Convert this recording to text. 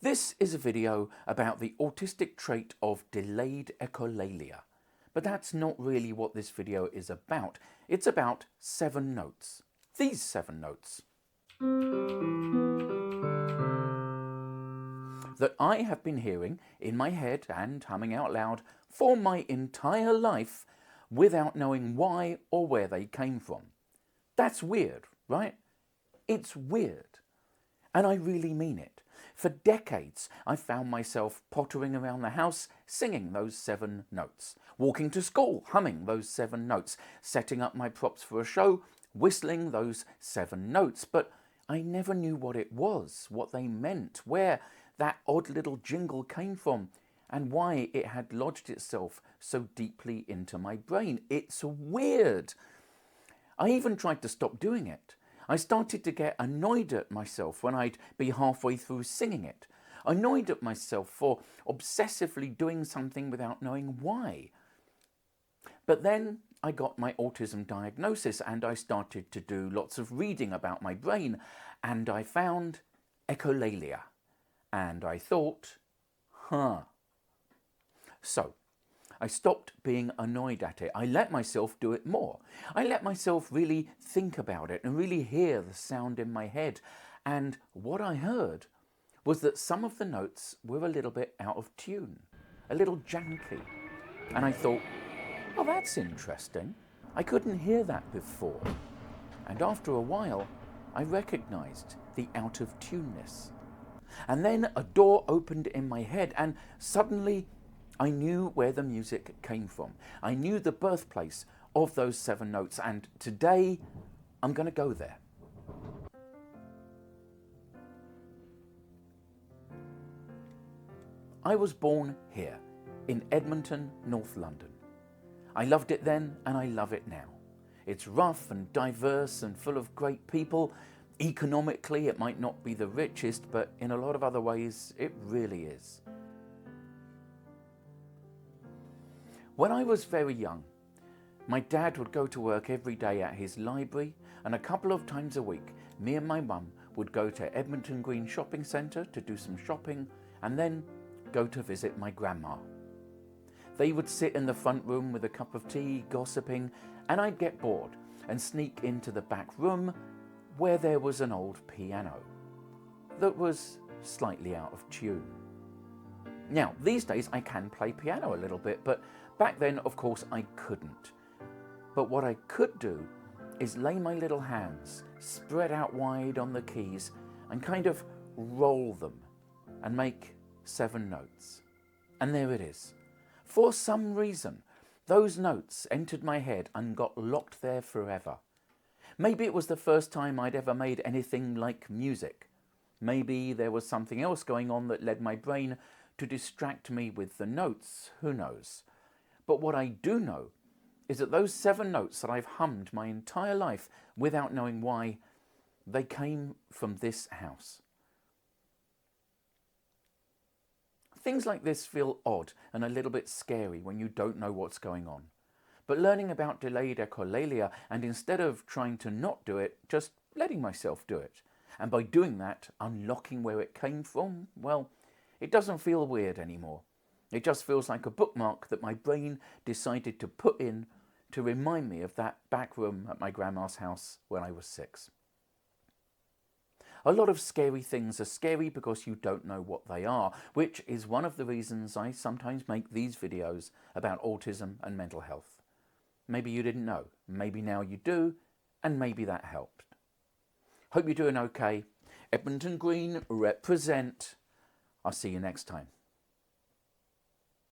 This is a video about the autistic trait of delayed echolalia. But that's not really what this video is about. It's about 7 notes. These 7 notes that I have been hearing in my head and humming out loud for my entire life without knowing why or where they came from. That's weird, right? It's weird. And I really mean it. For decades, I found myself pottering around the house singing those 7 notes, walking to school humming those 7 notes, setting up my props for a show, whistling those 7 notes, but I never knew what it was, what they meant, where that odd little jingle came from, and why it had lodged itself so deeply into my brain. It's weird. I even tried to stop doing it. I started to get annoyed at myself when I'd be halfway through singing it. Annoyed at myself for obsessively doing something without knowing why. But then I got my autism diagnosis and I started to do lots of reading about my brain, and I found echolalia. And I thought, So I stopped being annoyed at it. I let myself do it more. I let myself really think about it and really hear the sound in my head. And what I heard was that some of the notes were a little bit out of tune, a little janky. And I thought, oh, that's interesting. I couldn't hear that before. And after a while, I recognized the out of tuneness. And then a door opened in my head and suddenly I knew where the music came from. I knew the birthplace of those 7 notes, and today I'm going to go there. I was born here in Edmonton, North London. I loved it then and I love it now. It's rough and diverse and full of great people. Economically, it might not be the richest, but in a lot of other ways, it really is. When I was very young, my dad would go to work every day at his library, and a couple of times a week, me and my mum would go to Edmonton Green Shopping Centre to do some shopping and then go to visit my grandma. They would sit in the front room with a cup of tea, gossiping, and I'd get bored and sneak into the back room where there was an old piano that was slightly out of tune. Now, these days I can play piano a little bit, but back then, of course, I couldn't. But what I could do is lay my little hands spread out wide on the keys and kind of roll them and make 7 notes. And there it is. For some reason, those notes entered my head and got locked there forever. Maybe it was the first time I'd ever made anything like music. Maybe there was something else going on that led my brain to distract me with the notes, who knows. But what I do know is that those 7 notes that I've hummed my entire life without knowing why, they came from this house. Things like this feel odd and a little bit scary when you don't know what's going on. But learning about delayed echolalia, and instead of trying to not do it, just letting myself do it, and by doing that, unlocking where it came from, well, it doesn't feel weird anymore. It just feels like a bookmark that my brain decided to put in to remind me of that back room at my grandma's house when I was 6. A lot of scary things are scary because you don't know what they are, which is one of the reasons I sometimes make these videos about autism and mental health. Maybe you didn't know, maybe now you do, and maybe that helped. Hope you're doing okay. Edmonton Green represent. I'll see you next time.